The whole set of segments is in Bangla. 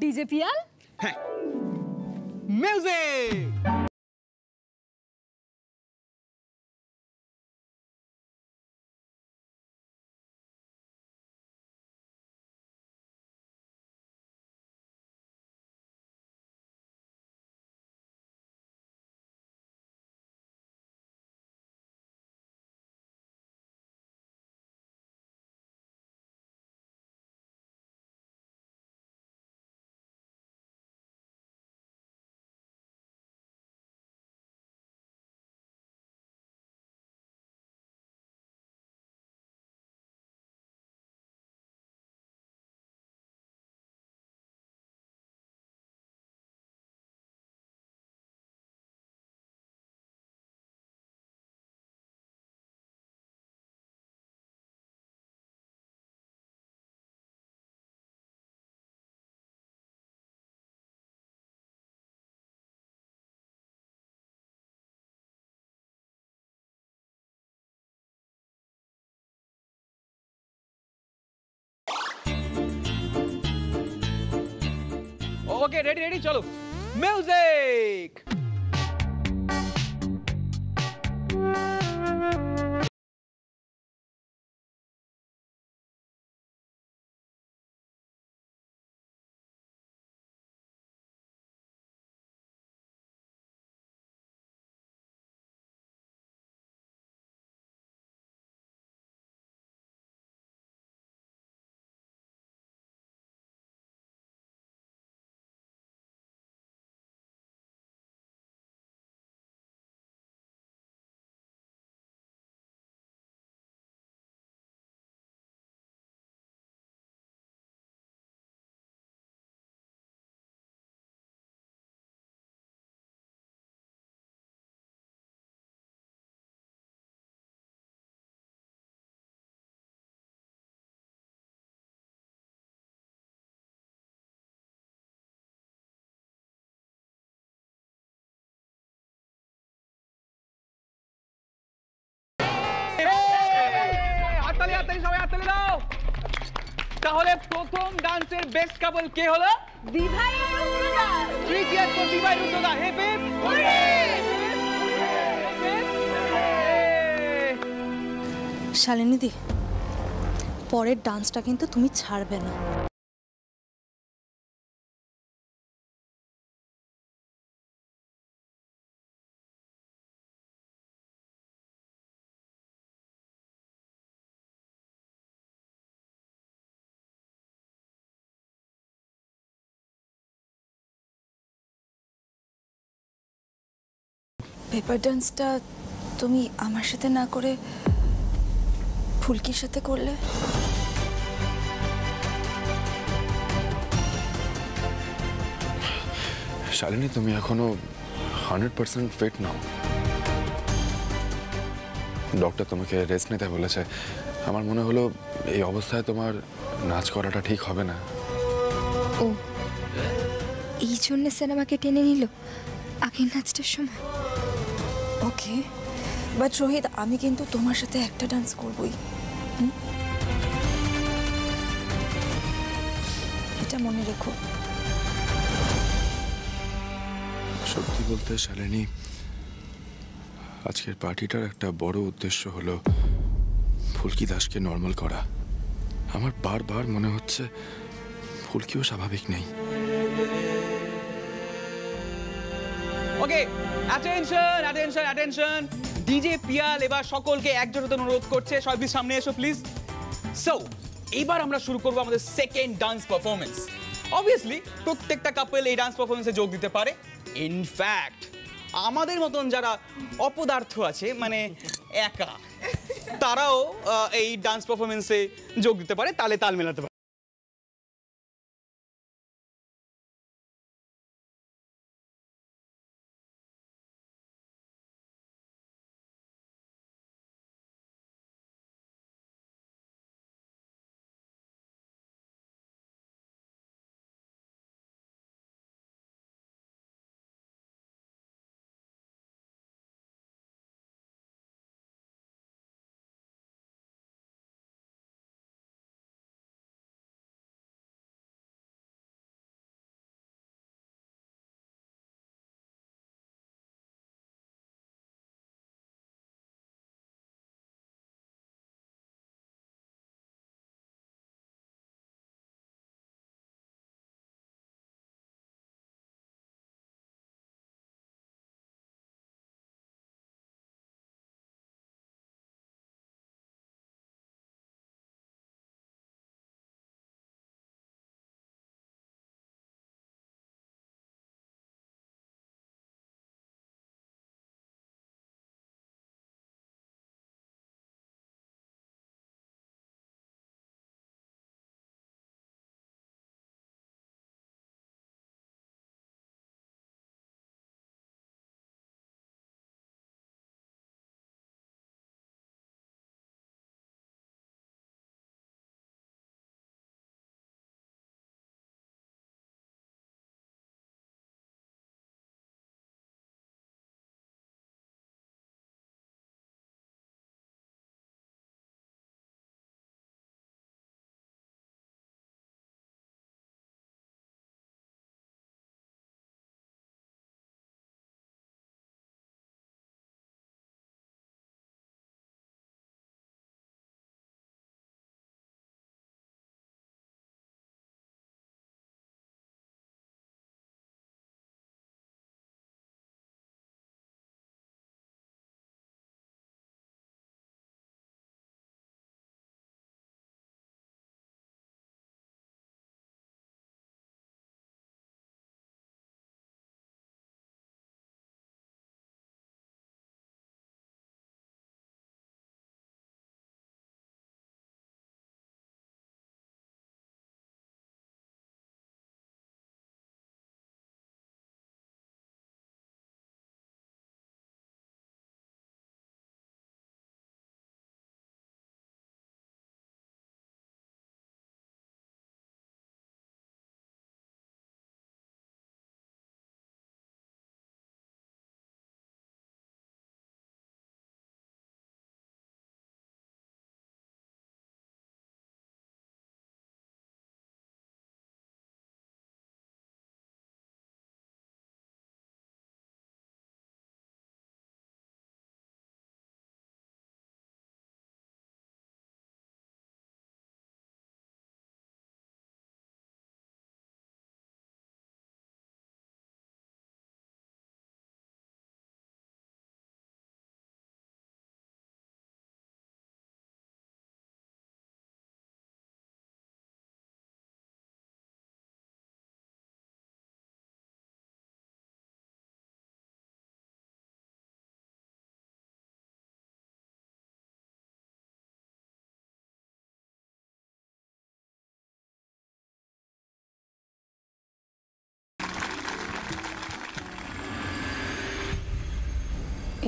ডিজে পিয়াল হ্যাঁ মিউজিক ওকে রেডি রেডি চলো মিউজিক হাততালি হাততালি সবাই হাততালি দাও তাহলে প্রথম ডান্সের বেস্ট কাপল কে হলো দিভাই আর রুদ্রদা থ্রি চিয়ার্স ফর দিভাই রুদ্রদা হে হিপ শালিনী দি পরের ডান্সটা কিন্তু তুমি ছাড়বে না। পেপার ডান্সটা তুমি আমার সাথে না করে ফুলকির সাথে করলে। শালিনী তুমি এখনো 100% ফিট নাও। ডক্টর তোমাকে রেস্ট নিতে বলেছে। আমার মনে হলো এই অবস্থায় তোমার নাচ করাটা ঠিক হবে না। ও এই জন্য স্যার আমাকে টেনে নিল আগের নাচটার সময়। ওকে বাট রোহিত আমি কিন্তু তোমার সাথে একটা ডান্স করবই, এটা মনে রেখো। সত্যি বলতে শালিনী আজকের পার্টিটার একটা বড় উদ্দেশ্য হলো ফুলকি দাসকে নর্মাল করা। আমার বারবার মনে হচ্ছে ফুলকিও স্বাভাবিক নেই। Okay attention attention attention DJ Piyal এবার সকলকে একজোট অনুরোধ করছে সবাই সামনে এসো প্লিজ। সো এবার আমরা শুরু করব আমাদের সেকেন্ড ডান্স পারফরমেন্স। অবভিয়াসলি প্রত্যেকটা কাপল এই ডান্স পারফরমেন্সে যোগ দিতে পারে। ইনফ্যাক্ট আমাদের মতন যারা অপদার্থ আছে মানে একা তারাও এই ডান্স পারফরমেন্সে যোগ দিতে পারে, তালে তাল মেলাতে পারে।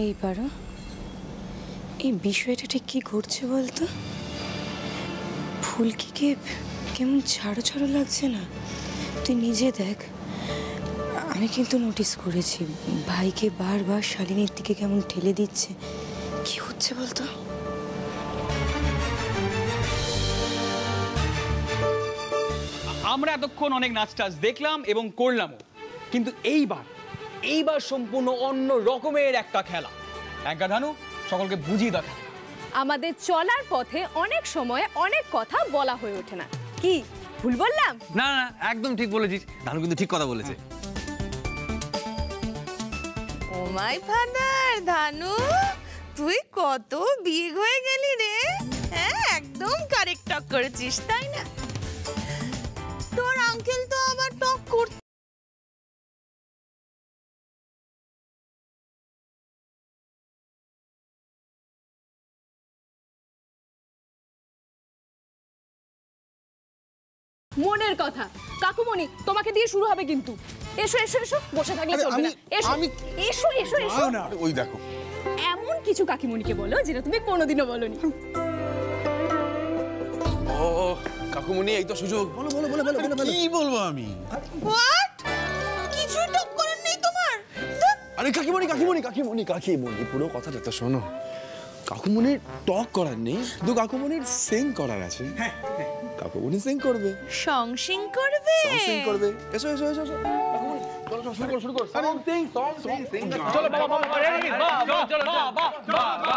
এইবারও এই বিষয়টা ঠিক কি ঘটছে বলতো? ফুলকিকে কেমন ছাড়ো ছাড়ো লাগছে না? তুই নিজে দেখ। আমি কিন্তু নোটিস করেছি ভাইকে বারবার শালিনীর দিকে কেমন ঠেলে দিচ্ছে। কি হচ্ছে বলতো? আমরা এতক্ষণ অনেক নাচ টাচ দেখলাম এবং করলামও, কিন্তু এইবার সম্পূর্ণ অন্য রকমের একটা খেলা। ধানু সকলকে বুঝিয়ে দেখা। আমাদের চলার পথে অনেক সময় অনেক কথা বলা হয়ে ওঠে না। কি ভুল বললাম? না না একদম ঠিক বলেছিস, ধানু কিন্তু ঠিক কথা বলেছে। ও মাই ফাদার, ধানু তুই কত বিগ হয়ে গেলি রে। হ্যাঁ একদম কারেক্ট টক করেছিস, তাই না? তোর আঙ্কেল তো আবার টক করতে মনের কথা। কাকুমণি তোমাকে দিয়ে শুরু হবে কিন্তু। এসো এসো এসো, বসে থাকলে চলবে না। এসো এসো এসো এসো। ওই দেখো, এমন কিছু কাকিমণিকে বলো যেটা তুমি কোনোদিনও বলোনি। ও কাকুমণি এই তো সুযোগ। বলো বলো বলো বলো বলো। কি বলবো আমি? হোয়াট? কিছু টক করার নেই তোমার? আরে কাকিমণি কাকিমণি কাকিমণি কাকিমণি পুরো কথাটা তো শোনো। কাকুমণির টক করার নেই, শুধু কাকুমণির সিং করার আছে। কাকুমণি সিং করবে, সংসিং করবে। সিং করবে। এসো এসো এসো কাকুমণি, চলো চলো শুরু করো শুরু করো। সং সিং চলো বাবা বাবা রেডি, বাবা চলো বাবা বাবা।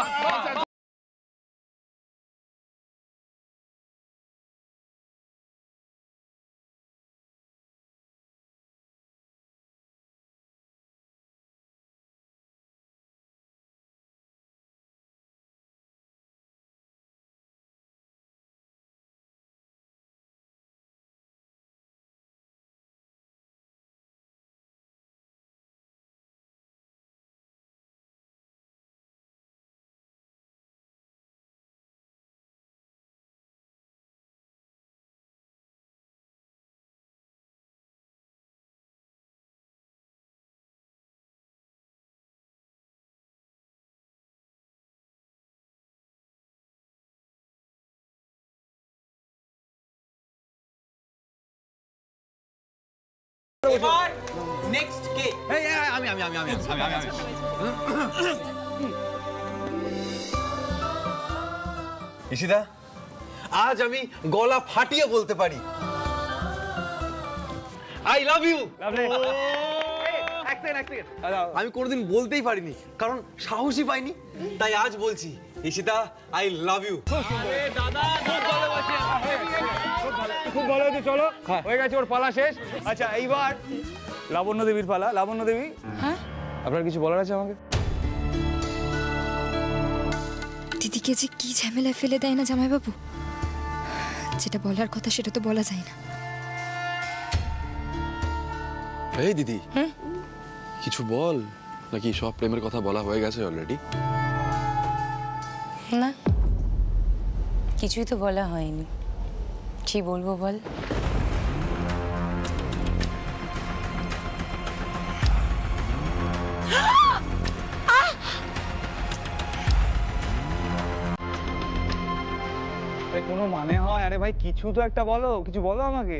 এবার নেক্সট কে? এই আমি আমি আমি আমি আমি আমি ঈশিতা, আজ আমি গলা ফাটিয়ে বলতে পারি আই লাভ ইউ। আমি কোনোদিন বলতেই পারিনি, কারণ সাহসই পাইনি, তাই আজ বলছি ঈশিতা আই লাভ ইউ। দাদা খুব ভালো হয়েছে। চলো হয়ে গেছে, ওর পালা শেষ। আচ্ছা এইবার লাবণ্য দেবীর পালা। লাবণ্য দেবী, হ্যাঁ আপনার কিছু বলার আছে আমাকে? দিদিকে যে কি ঝামেলায় ফেলে দেয় না জামাইবাবু, যেটা বলার কথা সেটা তো বলা যায় না। এই দিদি, কিছু বল, নাকি সব প্রেমের কথা বলা হয়ে গেছে অলরেডি? না, কিছুই তো বলা হয়নি। কি বলবো বল? কোনো মানে হয়? আরে ভাই কিছু তো একটা বলো, কিছু বলো আমাকে।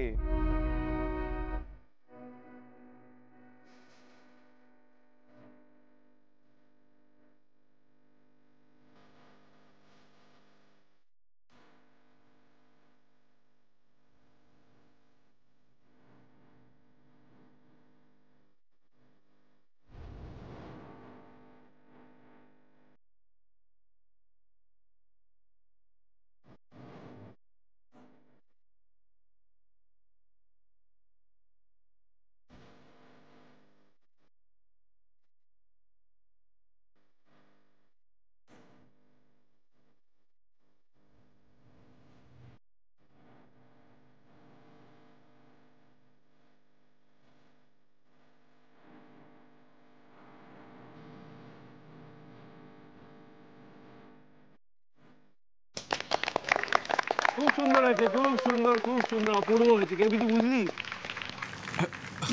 খুব সুন্দর হয়েছে, খুব সুন্দর, খুব সুন্দর, অপূর্ব হয়েছে। কেউ কিছু বুঝলি?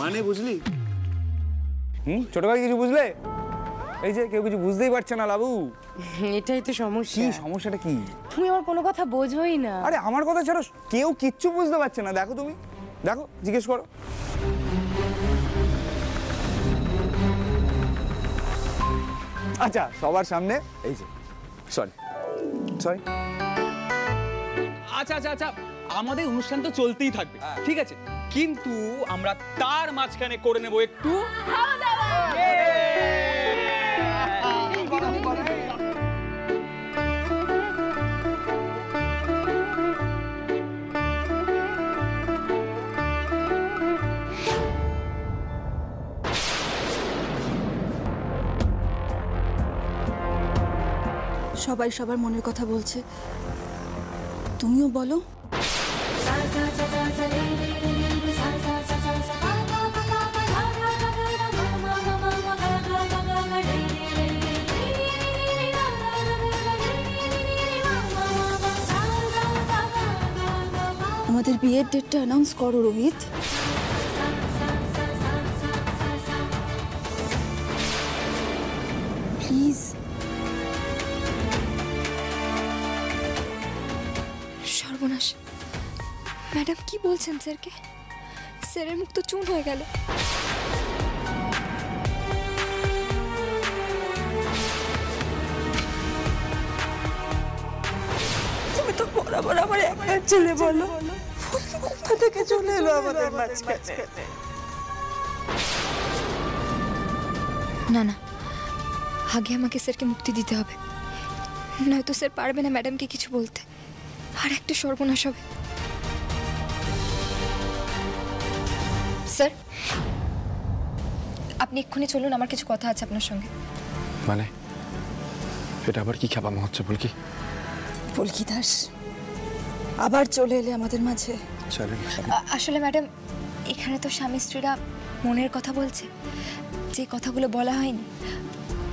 মানে বুঝলি? ছোট ভাই কিছু বুঝলে? এই যে কেউ কিছু বুঝতেই পারছে না লাবু। এটাই তো সমস্যা। কি সমস্যাটা কি? তুমি আমার কোনো কথা বোঝোই না। আরে আমার কথা ছাড়া কেউ কিচ্ছু বুঝতে পারছে না। দেখো তুমি, দেখো, জিজ্ঞেস করো। আচ্ছা সবার সামনে এই যে সরি সরি। আচ্ছা আচ্ছা আচ্ছা, আমাদের অনুষ্ঠান তো চলতেই থাকবে, ঠিক আছে, কিন্তু আমরা তার মাঝখানে করে নেব একটু খাওয়া দাওয়া। সবাই সবার মনের কথা বলছে, তুমিও বলো। আমাদের বিয়ের ডেটটা অ্যানাউন্স করো রোহিত। প্লিজ। সর্বনাশ, ম্যাডাম কি বলছেন স্যারকে? স্যারের মুখ তো চুন হয়ে গেল। তুমি তো বরাবর আমার একটা ছেলে বলো, কোথা থেকে চলে এলো আমাদের মাঝখানে? না না, আগে আমাকে স্যারকে মুক্তি দিতে হবে, নয়তো স্যার পারবে না ম্যাডামকে কিছু বলতে, আর একটা সর্বনাশ হবে। স্যার আপনি এক্ষুনি চলুন, আমার কিছু কথা আছে আপনার সঙ্গে। মানে এটা আবার কি খেপামো হচ্ছে বলকি? পুলকি দাস আবার চলে এলে আমাদের মাঝে। আসলে ম্যাডাম, এখানে তো স্বামী স্ত্রীরা মনের কথা বলছে, যে কথাগুলো বলা হয়নি,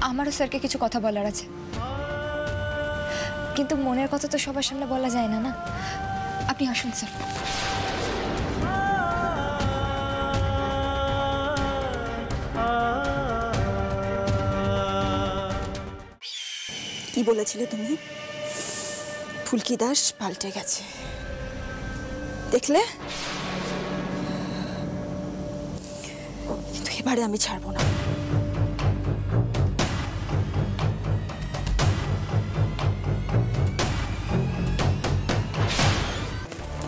আমারও স্যারকে কিছু কথা বলার আছে, কিন্তু মনের কথা তো সবার সামনে বলা যায় না। না, আপনি আসুন স্যার। কি বলেছিলে তুমি? ফুলকি দাস পাল্টে গেছে, দেখলে? কিন্তু এবারে আমি ছাড়বো না।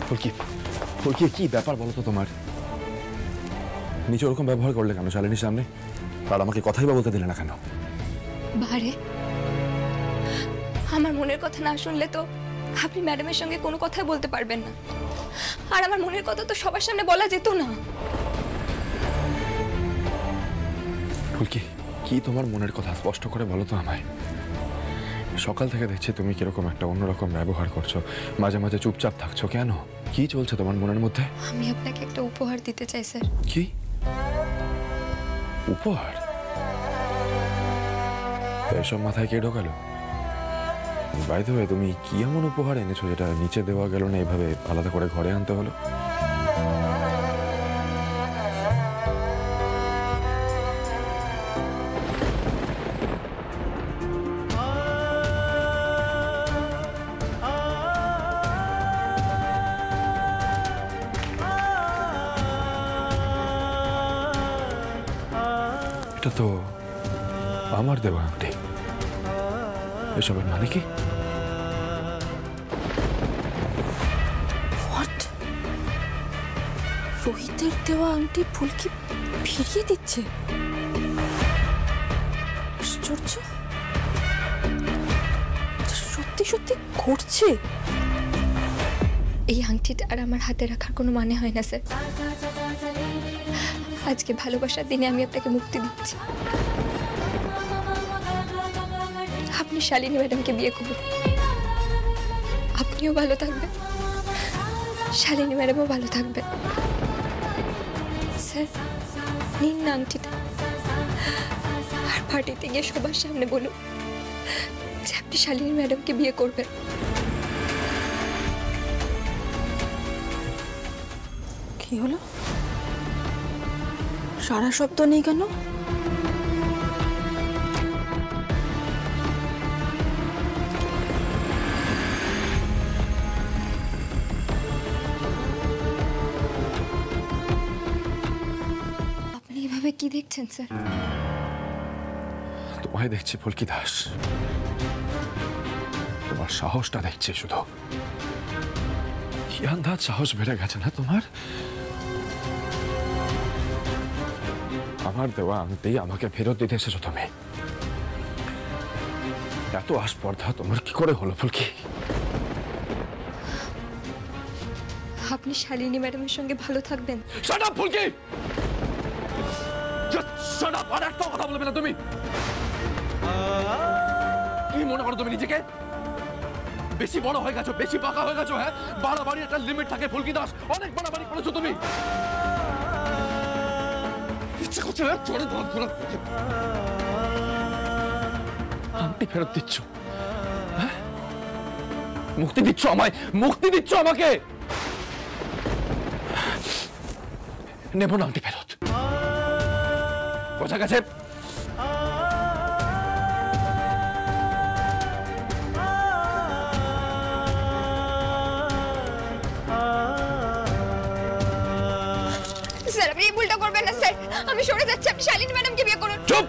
ফুলকি, ফুলকি কি ব্যাপার বলো তো তোমার? নিচে ওরকম ব্যবহার করলে কেন শালিনীর সামনে? আর আমাকে কথাই বা বলতে দিলে না কেন? বারে আমার মনের কথা না শুনলে তো আপনি ম্যাডামের সঙ্গে কোনো কথাই বলতে পারবেন না, আর আমার মনের কথা তো সবার সামনে বলা যেত না। ফুলকি, কি তোমার মনের কথা স্পষ্ট করে বলো তো আমায়। সকাল থেকে দেখছি তুমি কিরকম একটা অন্যরকম ব্যবহার করছো, মাঝে মাঝে চুপচাপ থাকছো কেন? কি চলছে তোমার মনের মধ্যে? আমি আপনাকে একটা উপহার দিতে চাই স্যার। কি উপহার? এসব মাথায় কে ঢোকালো? বাই দ্য ওয়ে, তুমি কি এমন উপহার এনেছো যেটা নিচে দেওয়া গেল না, এভাবে আলাদা করে ঘরে আনতে হলো? এটা তো আমার দেওয়া আংটি। এসবের মানে কি? রোহিতের দেওয়া আংটি ফুলকি ফিরিয়ে দিচ্ছে? আশ্চর্য, সত্যি সত্যি ঘটছে। এই আংটিটা আর আমার হাতে রাখার কোনো মানে হয় না স্যার। আজকে ভালোবাসার দিনে আমি আপনাকে মুক্তি দিচ্ছি। আপনি শালিনী ম্যাডামকে বিয়ে করুন, আপনিও ভালো থাকবেন, শালিনী ম্যাডামও ভালো থাকবেন। স্যার নিন না আংটিটা, আর পার্টিতে গিয়ে সবার সামনে বলুন যে আপনি শালিনী ম্যাডামকে বিয়ে করবেন। কি হলো? সারা শব্দ নেই কেন? এভাবে কি দেখছেন স্যার? তোমায় দেখছি ফুলকি দাস, তোমার সাহসটা দেখছি শুধু। কি আন্দাজ সাহস বেড়ে গেছে না তোমার? আমার দেওয়া আংটি আমাকে ফেরত দিতে এসেছো তুমি। এত আস্পর্ধা তোমার কি করে হলো ফুলকি? আপনি শালিনী ম্যাডামের সঙ্গে ভালো থাকবেন। শাট আপ ফুলকি, জাস্ট শাট আপ। আর একটা কথা বলবে না তুমি। কি মনে করো তুমি নিজেকে? বেশি বড় হয়ে গেছো, বেশি পাকা হয়ে গেছো। হ্যাঁ, বাড়াবাড়ি একটা লিমিট থাকে ফুলকি দাস, অনেক বাড়াবাড়ি করেছো তুমি। ইচ্ছে করছে না চড়ে দাঁত ঘোরা। আংটি ফেরত দিচ্ছ? হ্যাঁ, মুক্তি দিচ্ছ আমায়, মুক্তি দিচ্ছ আমাকে। নেব না আংটি ফেরত, বোঝা গেছে? স্যার আপনি এই ভুলটা করবেন না স্যার, আমি সরে যাচ্ছি, আপনি শালিনী ম্যাডামকে বিয়ে করুন। চুপ!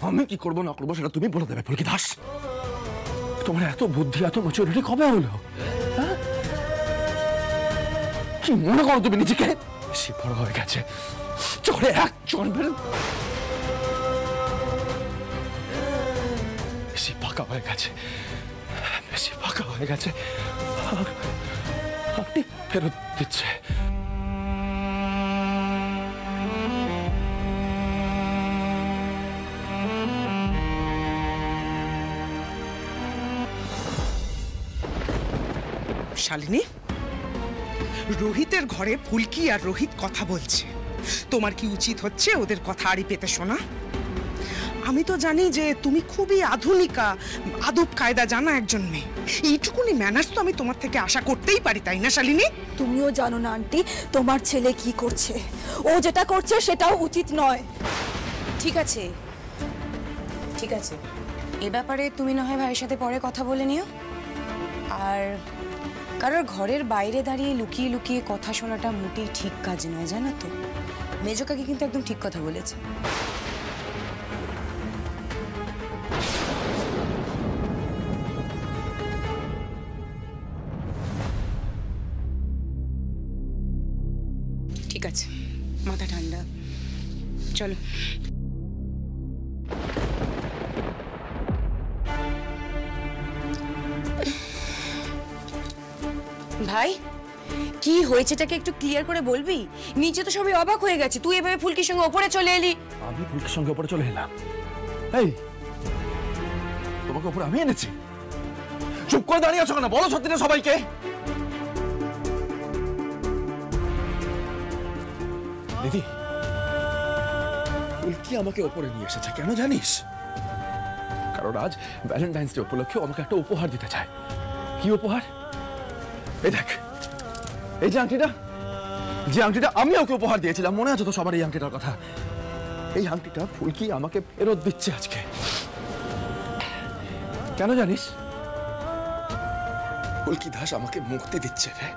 আমি কি করবো না করবো সেটা তুমি বলে দেবে ফুলকি দাস। তোমার এত বুদ্ধি, এত ম্যাচুরিটি কবে হলো? হ্যাঁ? কি মনে করো তুমি নিজেকে? বেশি বড় হয়ে গেছে, চড়ে এক চড় বের। বেশি পাকা হয়ে গেছে, বেশি পাকা হয়ে গেছে। আপনি ফেরত দিচ্ছে। শালিনী, রোহিতের ঘরে ফুলকি আর রোহিত কথা বলছে, তোমার কি উচিত হচ্ছে ওদের কথা আড়ি পেতে শোনা? আমি তো জানি যে তুমি খুবই আধুনিকা, আদব কায়দা জানা একজন মেয়ে। এইটুকুনি ম্যানার্স তো আমি তোমার থেকে আশা করতেই পারি, তাই না শালিনী? তুমিও জানো না আন্টি তোমার ছেলে কি করছে। ও যেটা করছে সেটাও উচিত নয়। ঠিক আছে, ঠিক আছে, এ ব্যাপারে তুমি না হয় ভাইয়ের সাথে পরে কথা বলে নিও। আর কারোর ঘরের বাইরে দাঁড়িয়ে লুকিয়ে লুকিয়ে কথা শোনাটা মোটেই ঠিক কাজ নয়, জানো তো? মেজো কাকি কিন্তু একদম ঠিক কথা বলেছে। ঠিক আছে, মাথা ঠান্ডা, চলো। ভাই কি হয়েছেটাকে একটু ক্লিয়ার করে বলবি? নিচে তো সবাই অবাক হয়ে গেছে, তুই এভাবে ফুলকির সঙ্গে ওপরে চলে এলি। আমি ফুলকির সঙ্গে ওপরে চলে এলাম? এই, তোমাকে ওপরে আমি এনেছি? চুপ করে দাঁড়িয়ে আছো কেন? বলো সত্যিটা সবাইকে। দিদি, ফুলকি আমাকে ওপরে নিয়ে এসেছে কেন জানিস? কারণ আজ ভ্যালেন্টাইন্স ডে উপলক্ষে আমাকে একটা উপহার দিতে চায়। কি উপহার? এই দেখ, এই যে আংটিটা, যে আংটিটা আমি ওকে উপহার দিয়েছিলাম, মনে আছে তো সবার এই আংটিটার কথা? এই আংটিটা ফুলকি আমাকে ফেরত দিচ্ছে আজকে। কেন জানিস? ফুলকি দাস আমাকে মুক্তি দিচ্ছে রে।